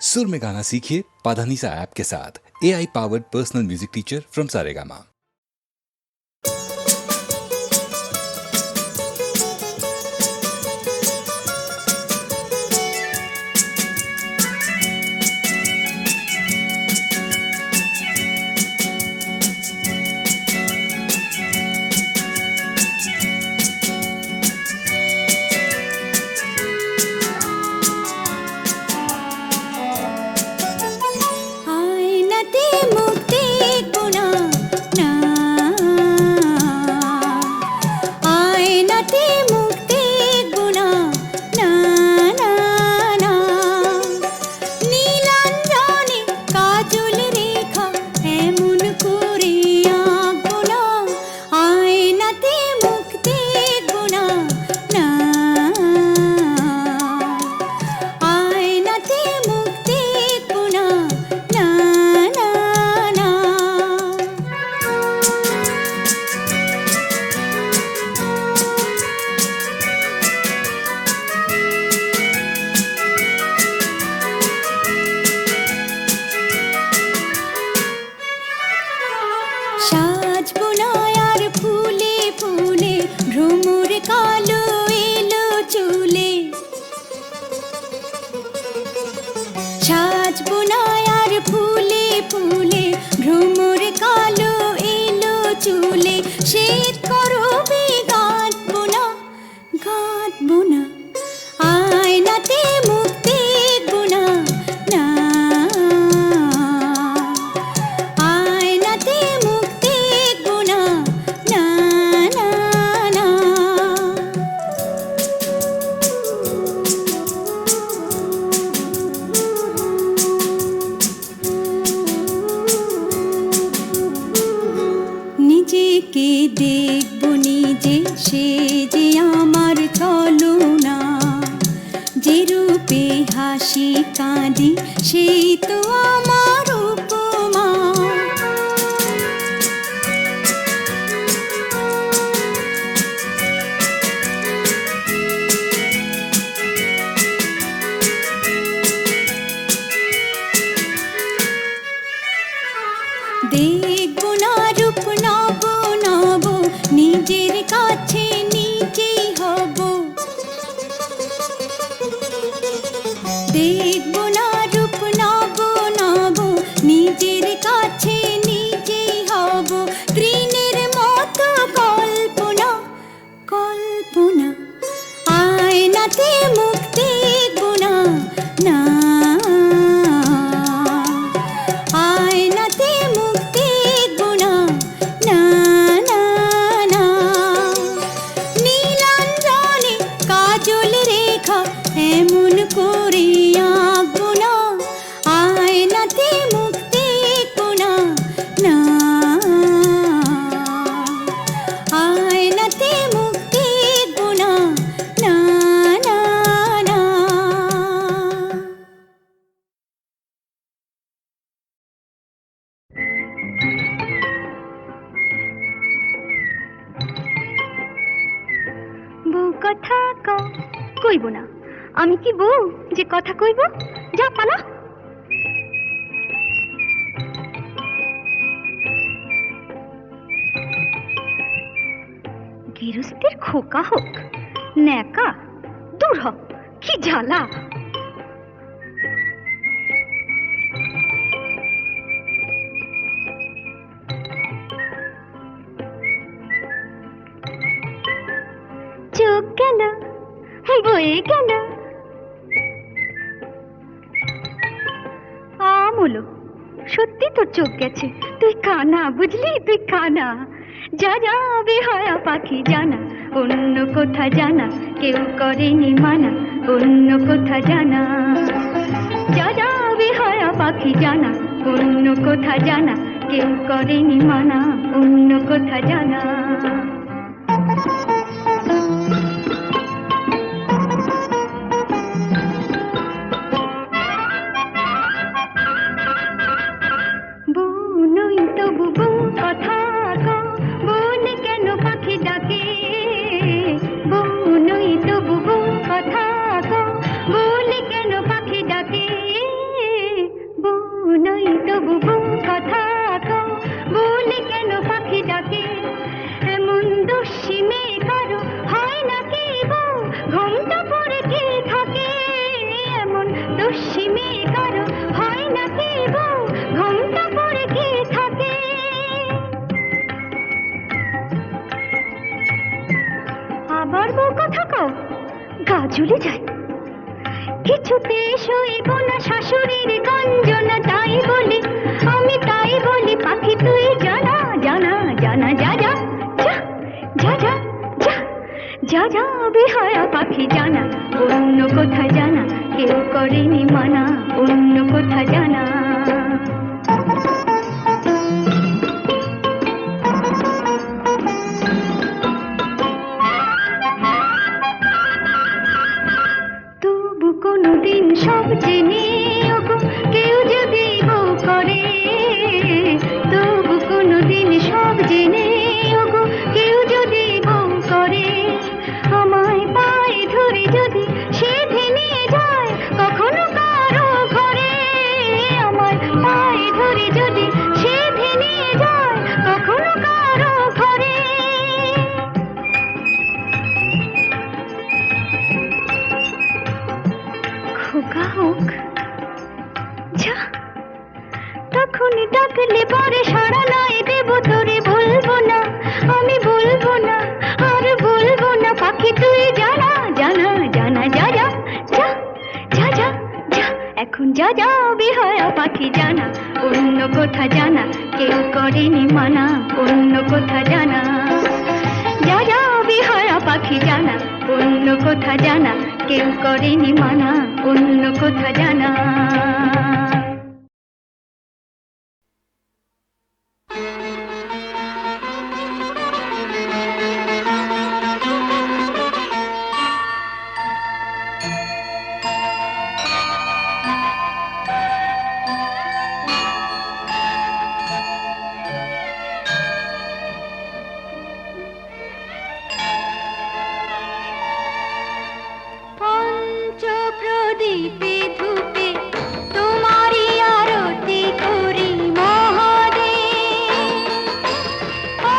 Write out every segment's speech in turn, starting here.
सुर में गाना सीखिए पाधानीसा ऐप के साथ। AI powered personal music teacher from Saregama. চলে যায়। কিছুতে সইব না শাশুড়ির গঞ্জনা, তাই বলি আমি, তাই বলি পাখি তুই জানা জানা জানা, যা যা যা যা যা যা যা যা বেহায়া পাখি জানা, অন্য কোথা জানা, কেউ করেনি মানা, অন্য কোথা জানা। তবু কোনোদিন সব জেনে ওগো কেউ যদি বউ করে, তবু কোনোদিন সব জেনে ওগো কেউ যদি বউ করে, আমায় পায়ে ধরে যদি সে ভেঙে যায় কখনো কারো ঘরে, আমায় পায়ে ধরে যদি সে ভেঙে যায় কখনো কারো ঘরে। খোকা হোক যা, তখনই ডাকলে পরে সাড়া নাই দেব তোরে, বলবো না আমি, বলবো না আর বলবো না, পাখি তুই জানা জানা জানা, যা যা যা যা যা যা, এখন যা যা বেহায়া পাখি জানা, অন্য কোথা জানা, কেউ করেনি মানা, অন্য কোথা জানা। যা যা বেহায়া পাখি জানা, অন্য কোথা জানা, কেউ করেনি মানা, অন্য কোথা জানা। পঞ্চপ্রদীপে ধূপে তোমারি আরতি করি মহাদেব,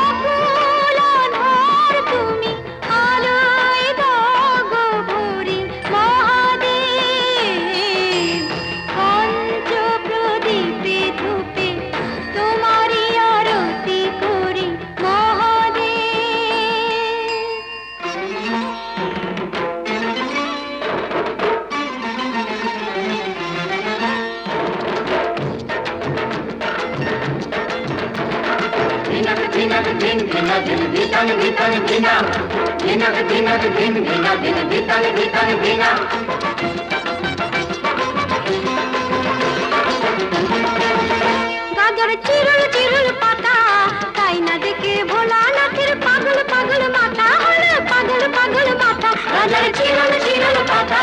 অকুল আধার তুমি আলোয় দাগো ভরি মহাদেব, পঞ্চপ্রদীপে ধূপে তোমারি আরতি করি গাজর চিরুল চিরুল পাতা, তাই না দেখে ভোলানাথের পাগল পাগল মাথা হলো, পাগল পাগল মাথা, গাজর চিরুল চিরুল পাতা,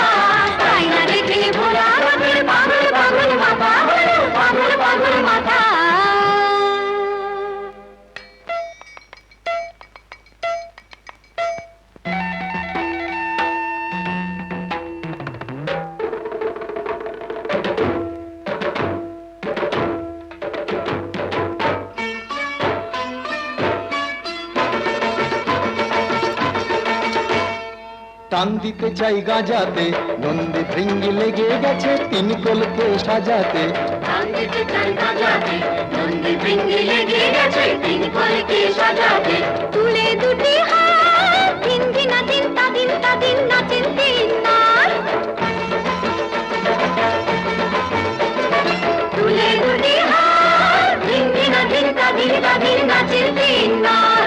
তাই না দেখে ভোলানাথের পাগল পাগল মাথা হলো, পাগল পাগল মাথা। টান দিতে চাই গাজাতে, নন্দী ভৃঙ্গি লেগে গেছে তিন কলকে সাজাতে, টান দিতে চাই গাজাতে, নন্দী ভৃঙ্গি লেগে গেছে তিন কলকে সাজাতে, তুলে দুটি হাত দিন দিনা দিন তা দিন তা দিন নাচেন তিন নার, তুলে দুটি হাত দিন দিনা দিন তা দিন তা দিন নাচেন তিন নার,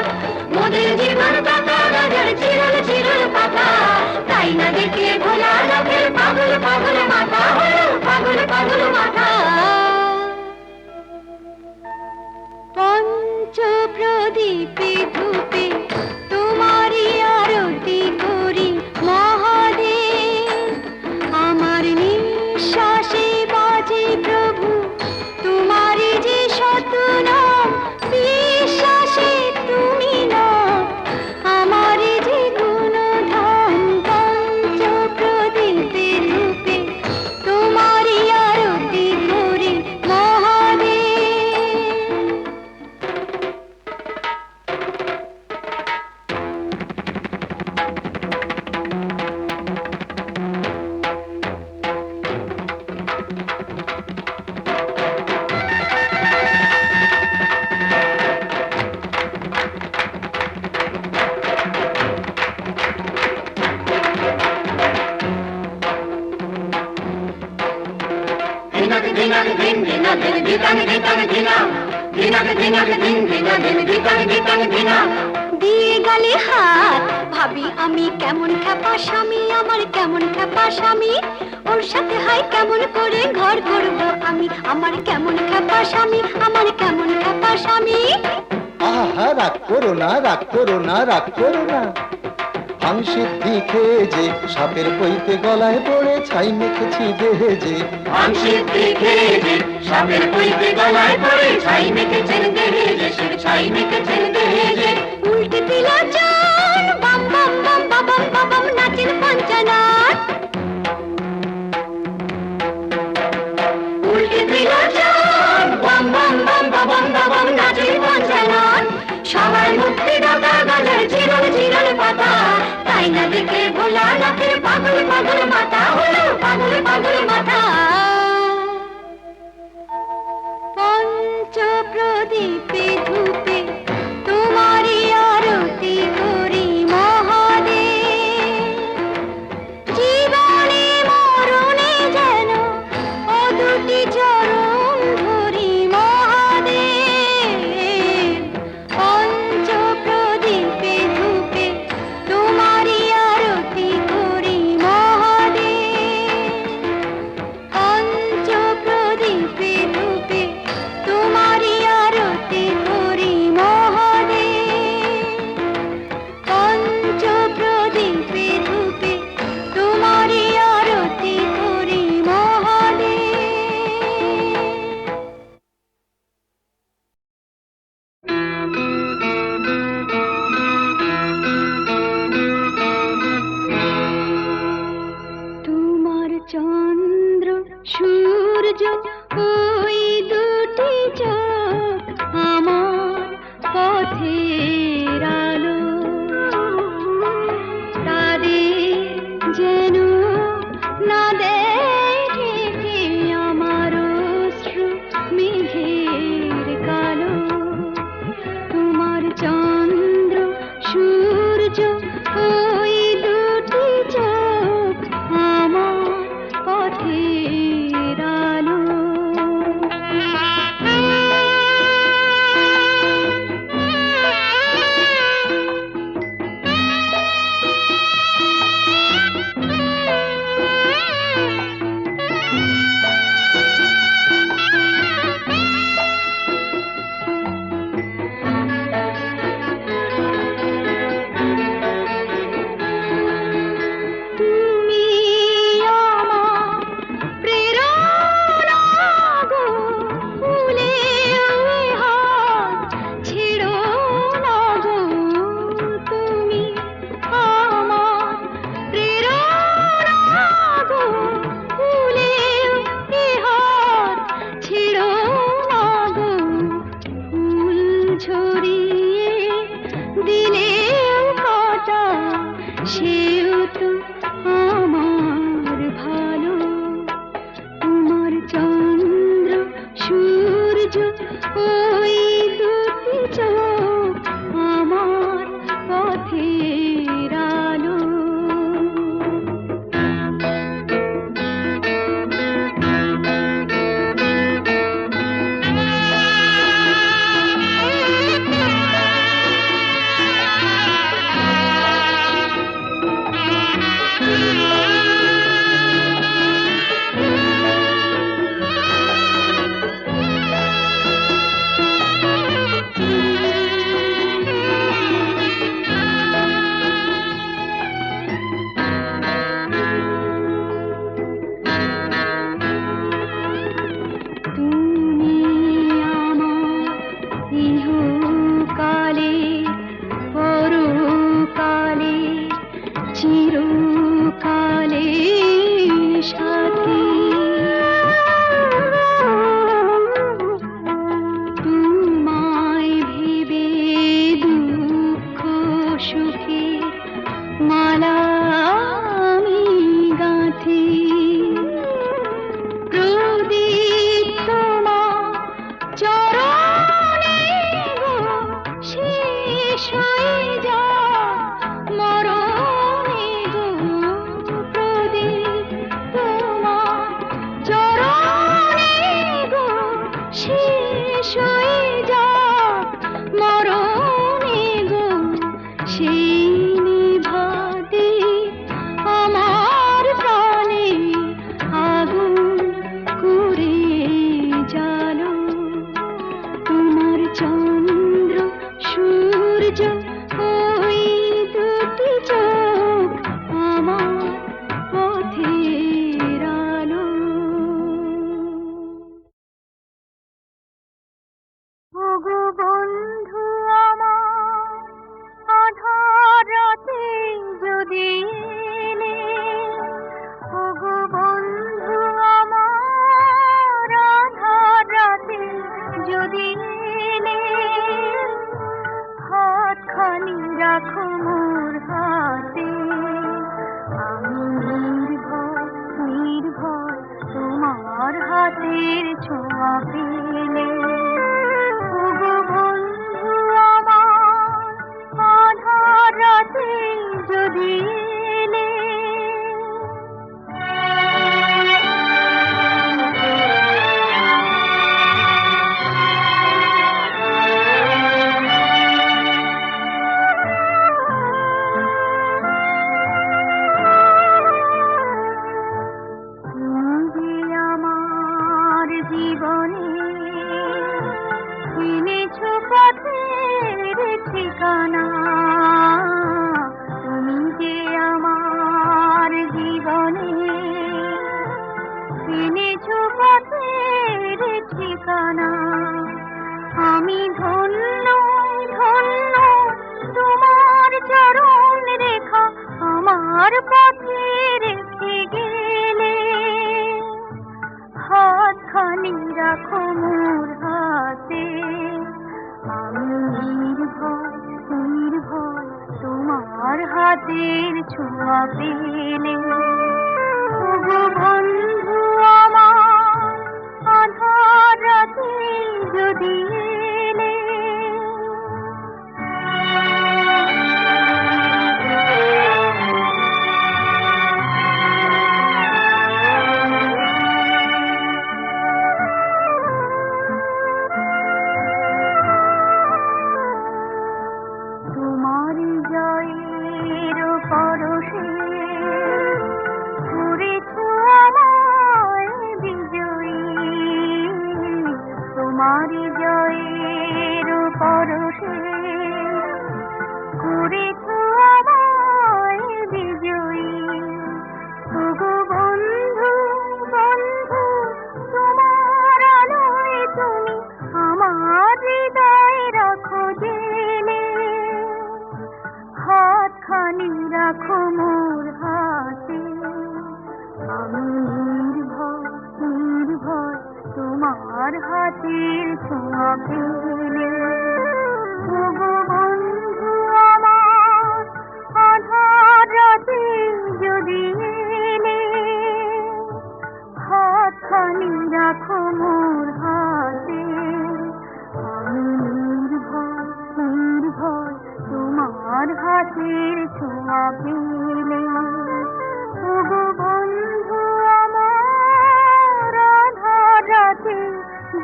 মোদের জীবন পাতা গাজর চিরল চিরল পাতা, তাই না দেখে ভোলা লোকের পাগল পাগল মাথা হলো, পাগল পাগল মাথা। পঞ্চপ্রদীপে ধূপে তোমারি আরতি করি মহাদেব, আমার নিঃশ্বাসে বাজে প্রভু তোমারি যে শতনাম, বিশ্বাসে তুমি না আমার যে গুণধাম, পঞ্চপ্রদীপে ধূপে তোমারি আরতি করি মহাদেব। দিয়ে গেলে হাত ভাবি আমি কেমন খ্যাপা স্বামী, আমার কেমন খ্যাপা স্বামী, ওর সাথে হাই কেমন করে ঘর করবো আমি, আমার কেমন খ্যাপা স্বামী, আমার কেমন খ্যাপা স্বামী। আহা রাগ করো না, রাগ করো না, রাগ করো না। ভাংসিদ্ধি খেয়ে যে সাপের পইতে গলায় পড়ে ছাই মেখেছি দেহে যে, ভাংসিদ্ধি খেয়ে যে সাপের পইতে গলায় পড়ে ছাই মেখেছেন দেহে যে, ছাই মেখেছেন দেহে যে। উল্টে দিল জান বাম বাম বাম বাবাম বাবাম নাচের পঞ্চানার, উল্টে দিল জান বাম বাম বাম বাবাম বাবাম নাচের পঞ্চানন। সবার মুক্তি দাতা গাছের চিরল চিরল পাতা, তাই না দেখে ভোলা নাথের পাগল পাগল মাথা হলো পাগল পাগল মাথা। পঞ্চ প্রদীপে ধূপে তোমারই আরতি করি মহাদেব, জীবনে মরণে যেন ও দুটি চরণ ধরি মহাদেব। পঞ্চ প্রদীপে ধূপে তোমারই আরতি করি মহাদেব, পঞ্চ প্রদীপে ধূপে তোমারই আরতি করি মহাদেব, পঞ্চ প্রদীপে ধূপে তোমারই আরতি করি মহাদেব। তোমার চন্দ্র সূর্য ওই দুটি চোখ আমার পথের আলো, তাদের যেন না দেখে আমার অশ্রু মেঘের কালো। তোমার চন্দ্র সূর্য ওই দুটি চোখ আমার পথের আলো। ছোঁয়া পেলে। ওগো বন্ধু আমার, আধার রাতে যদি এলে। তুমি যে আমার জীবনে এনেছো পথের ঠিকানা, তুমি যে আমার জীবনে এনেছো পথের ঠিকানা। আমি ধন্য ধন্য, তোমার চরণ রেখা আমার পথে রেখে গেলে। হাতখানি রাখো মোর হাতে, আমি নির্ভয় নির্ভয় তোমার হাতের ছোঁয়া পেলে। ওগো বন্ধু আমার, আধার রাতে যদি এলে। তোমারি জয়ের পরশে করেছো আমায় বিজয়ী। তোমারি জয়ের পরশে করেছো আমায় বিজয়ী। ওগো বন্ধু বন্ধু, তোমার আলোয় তুমি আমার হৃদয় রাখো জেলে। হাতখানি রাখো মোর হাতে, আমি নির্ভয় নির্ভয় তোমার হাতের ছোঁয়া পেলে। ওগো বন্ধু আমার, আধার রাতে যদি এলে। হাতখানি রাখো মোর হাতে, আমি নির্ভয় নির্ভয় তোমার হাতের ছোঁয়া পেলে। ওগো বন্ধু আমার, আধার রাতে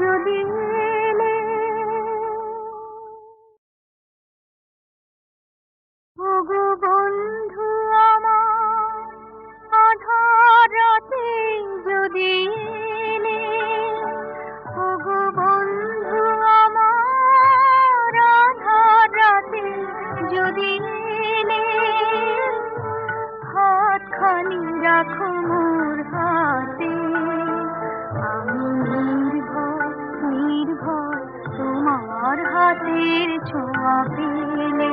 যদি এলে। ওগো বন্ধু আমার, আধার রাতে যদি এলে। ওগো বন্ধু আমার, আধার রাতে যদি এলে। হাতখানি রাখো মোর হাতে, আমি নির্ভয় নির্ভয় তোমার হাতের ছোঁয়া পেলে।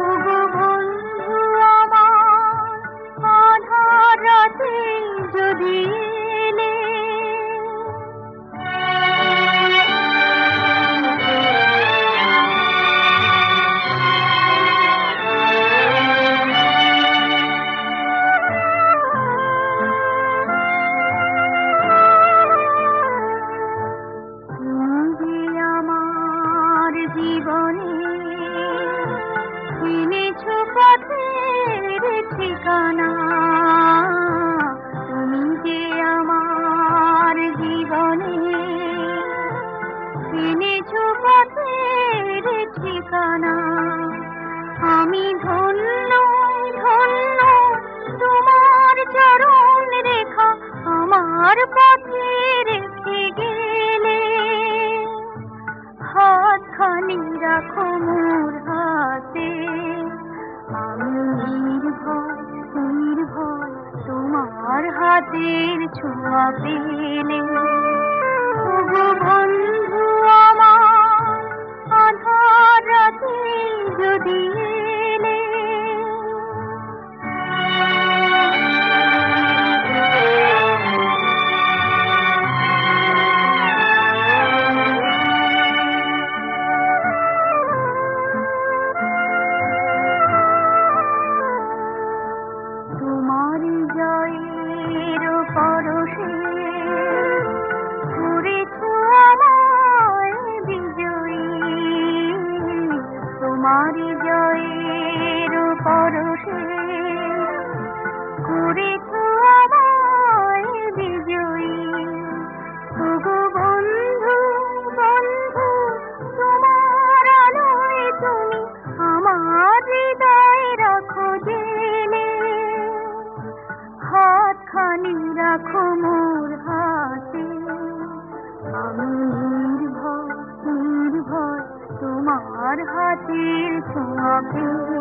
ওগো বন্ধু আমার, আধার রাতে যদি এলে। তুমি যে আমার জীবনে এনেছো পথের ঠিকানা, তুমি যে ছোঁয়াবে